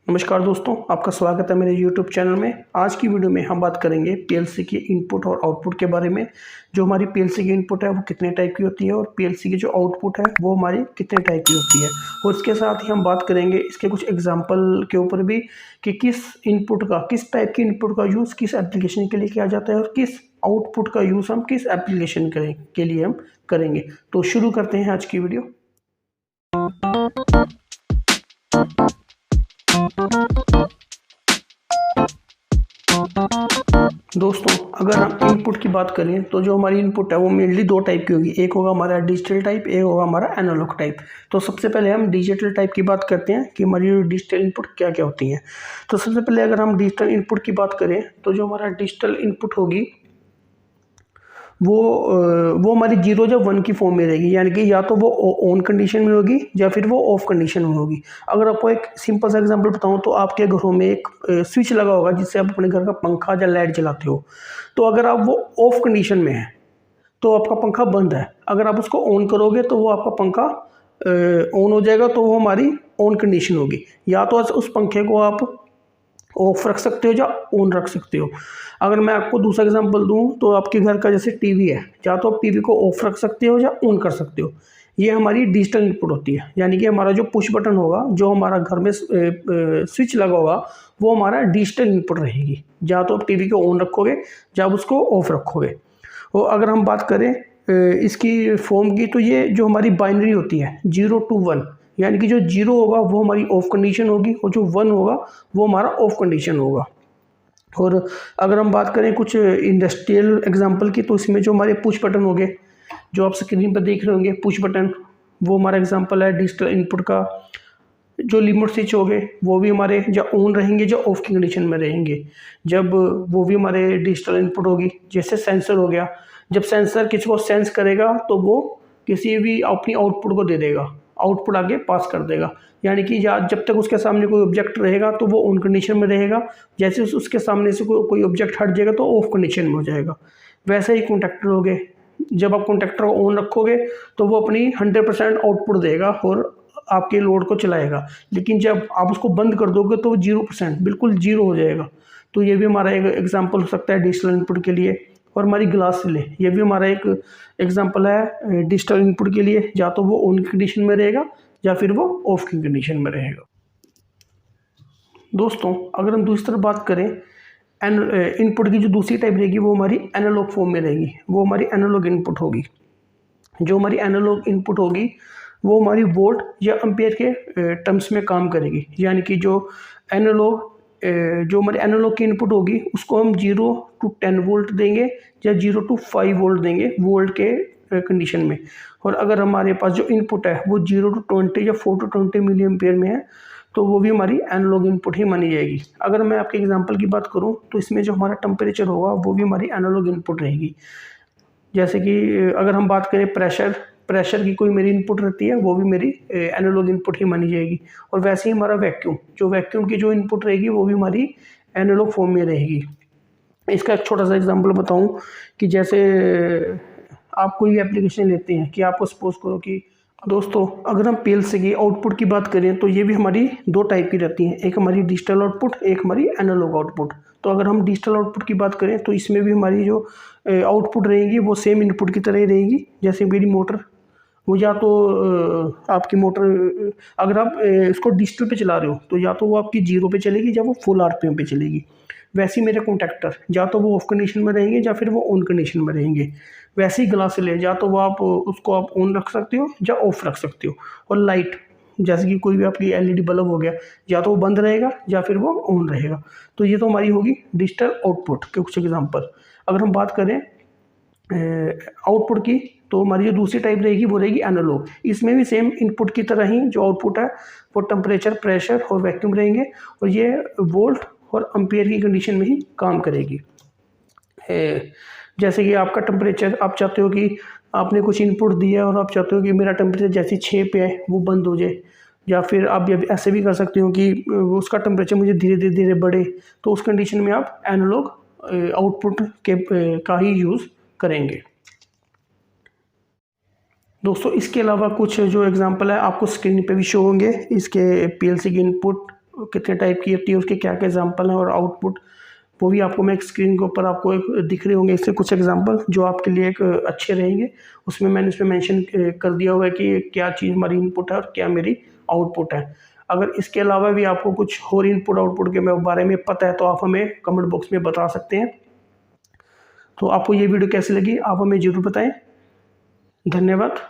नमस्कार दोस्तों, आपका स्वागत है मेरे YouTube चैनल में। आज की वीडियो में हम बात करेंगे पीएलसी की इनपुट और आउटपुट के बारे में। जो हमारी पीएलसी की इनपुट है वो कितने टाइप की होती है और पीएलसी की जो आउटपुट है वो हमारी कितने टाइप की होती है। और इसके साथ ही हम बात करेंगे इसके कुछ एग्जाम्पल के ऊपर भी कि किस टाइप की इनपुट का यूज़ किस एप्लीकेशन के लिए किया जाता है और किस आउटपुट का यूज़ हम किस एप्लीकेशन के लिए हम करेंगे। तो शुरू करते हैं आज की वीडियो। दोस्तों, अगर हम इनपुट की बात करें तो जो हमारी इनपुट है वो मेनली दो टाइप की होगी। एक होगा हमारा डिजिटल टाइप, एक होगा हमारा एनालॉग टाइप। तो सबसे पहले हम डिजिटल टाइप की बात करते हैं कि हमारी डिजिटल इनपुट क्या क्या होती हैं। तो सबसे पहले अगर हम डिजिटल इनपुट की बात करें तो जो हमारा डिजिटल इनपुट होगी वो हमारी 0 या 1 की फॉर्म में रहेगी, यानी कि या तो वो ऑन कंडीशन में होगी या फिर वो ऑफ कंडीशन में होगी। अगर आपको एक सिंपल सा एग्जांपल बताऊं तो आपके घरों में एक स्विच लगा होगा जिससे आप अपने घर का पंखा या लाइट जलाते हो। तो अगर आप वो ऑफ कंडीशन में है तो आपका पंखा बंद है। अगर आप उसको ऑन करोगे तो वो आपका पंखा ऑन हो जाएगा, तो वो हमारी ऑन कंडीशन होगी। या तो उस पंखे को आप ऑफ रख सकते हो या ऑन रख सकते हो। अगर मैं आपको दूसरा एग्जांपल दूं तो आपके घर का जैसे टीवी है, या तो आप टीवी को ऑफ रख सकते हो या ऑन कर सकते हो। ये हमारी डिजिटल इनपुट होती है, यानी कि हमारा जो पुश बटन होगा, जो हमारा घर में स्विच लगा होगा, वो हमारा डिजिटल इनपुट रहेगी। या तो आप टीवी को ऑन रखोगे या आप उसको ऑफ रखोगे। और अगर हम बात करें इसकी फॉर्म की, तो ये जो हमारी बाइनरी होती है 0 to 1, यानी कि जो 0 होगा वो हमारी ऑफ कंडीशन होगी और जो 1 होगा वो हमारा ऑफ कंडीशन होगा। और अगर हम बात करें कुछ इंडस्ट्रियल एग्जांपल की, तो इसमें जो हमारे पुश बटन हो गए, जो आप स्क्रीन पर देख रहे होंगे पुश बटन, वो हमारा एग्जांपल है डिजिटल इनपुट का। जो लिमिट स्विच हो गए वो भी हमारे या ऑन रहेंगे या ऑफ की कंडीशन में रहेंगे, जब वो भी हमारे डिजिटल इनपुट होगी। जैसे सेंसर हो गया, जब सेंसर किसी को सेंस करेगा तो वो किसी भी अपनी आउटपुट को दे देगा, आउटपुट आगे पास कर देगा। यानी कि या जब तक उसके सामने कोई ऑब्जेक्ट रहेगा तो वो ऑन कंडीशन में रहेगा, जैसे उसके सामने से कोई ऑब्जेक्ट हट जाएगा तो ऑफ कंडीशन में हो जाएगा। वैसे ही कॉन्टैक्टर हो गए, जब आप कॉन्टैक्टर को ऑन रखोगे तो वो अपनी 100% आउटपुट देगा और आपके लोड को चलाएगा। लेकिन जब आप उसको बंद कर दोगे तो वो 0% बिल्कुल 0 हो जाएगा। तो ये भी हमारा एक एग्जांपल हो सकता है डिजिटल इनपुट के लिए। और हमारी ग्लास रिले, ये भी हमारा एक एग्जांपल है डिजिटल इनपुट के लिए। या तो वो ऑन कंडीशन में रहेगा या फिर वो ऑफ की कंडीशन में रहेगा। दोस्तों, अगर हम दूसरी तरफ बात करें, इनपुट की जो दूसरी टाइप रहेगी वो हमारी एनालॉग फॉर्म में रहेगी। वो हमारी एनालॉग इनपुट होगी। जो हमारी एनालॉग इनपुट होगी वो हमारी वोल्ट या एम्पियर के टर्म्स में काम करेगी। यानी कि जो हमारी एनालॉग की इनपुट होगी उसको हम 0 to 10 वोल्ट देंगे या 0 to 5 वोल्ट देंगे वोल्ट के कंडीशन में। और अगर हमारे पास जो इनपुट है वो 0 to 20 या 4 to 20 मिली एम्पियर में है तो वो भी हमारी एनालॉग इनपुट ही मानी जाएगी। अगर मैं आपके एग्जांपल की बात करूं तो इसमें जो हमारा टेम्परेचर होगा वो भी हमारी एनालॉग इनपुट रहेगी। जैसे कि अगर हम बात करें प्रेशर की कोई मेरी इनपुट रहती है, वो भी मेरी एनालॉग इनपुट ही मानी जाएगी। और वैसे ही हमारा वैक्यूम की जो इनपुट रहेगी वो भी हमारी एनालॉग फॉर्म में रहेगी। इसका एक छोटा सा एग्जांपल बताऊं कि जैसे आप कोई एप्लीकेशन लेते हैं कि आपको सपोज करो कि दोस्तों, अगर हम पीएलसी की आउटपुट की बात करें तो ये भी हमारी दो टाइप की रहती हैं। एक हमारी डिजिटल आउटपुट, एक हमारी एनालॉग आउटपुट। तो अगर हम डिजिटल आउटपुट की बात करें तो इसमें भी हमारी जो आउटपुट रहेगी वो सेम इनपुट की तरह ही रहेगी। जैसे मेरी मोटर, वो या तो आपकी मोटर अगर आप इसको डिजिटल पे चला रहे हो तो या तो वो आपकी 0 पे चलेगी या वो फुल आरपीएम पे चलेगी। वैसे ही मेरे कॉन्टैक्टर या तो वो ऑफ कंडीशन में रहेंगे या फिर वो ऑन कंडीशन में रहेंगे। वैसे ही ग्लास ले, या तो वो आप उसको आप ऑन रख सकते हो या ऑफ रख सकते हो। और लाइट, जैसे कि कोई भी आपकी एलईडी बल्ब हो गया, या तो वो बंद रहेगा या फिर वो ऑन रहेगा। तो ये तो हमारी होगी डिजिटल आउटपुट के कुछ एग्जांपल। अगर हम बात करें आउटपुट की, तो हमारी जो दूसरी टाइप रहेगी वो रहेगी एनालॉग। इसमें भी सेम इनपुट की तरह ही जो आउटपुट है वो टेम्परेचर, प्रेशर और वैक्यूम रहेंगे। और ये वोल्ट और एम्पियर की कंडीशन में ही काम करेगी। जैसे कि आपका टेम्परेचर, आप चाहते हो कि आपने कुछ इनपुट दिया और आप चाहते हो कि मेरा टेम्परेचर जैसे 6 पे है वो बंद हो जाए, या फिर आप ऐसे भी कर सकते हो कि उसका टेम्परेचर मुझे धीरे धीरे बढ़े। तो उस कंडीशन में आप एनालॉग आउटपुट का ही यूज़ करेंगे। दोस्तों, इसके अलावा कुछ जो एग्जांपल है आपको स्क्रीन पे भी शो होंगे इसके पीएलसी की इनपुट कितने टाइप की होती है, उसके क्या क्या एग्जांपल हैं, और आउटपुट वो भी आपको मैं एक स्क्रीन के ऊपर आपको एक दिख रहे होंगे। इससे कुछ एग्जांपल जो आपके लिए एक अच्छे रहेंगे, उसमें मैंने उसमें मेंशन कर दिया हुआ है कि क्या चीज़ हमारी इनपुट है और क्या मेरी आउटपुट है। अगर इसके अलावा भी आपको कुछ और इनपुट आउटपुट के बारे में पता है तो आप हमें कमेंट बॉक्स में बता सकते हैं। तो आपको ये वीडियो कैसी लगी आप हमें ज़रूर बताएं। धन्यवाद।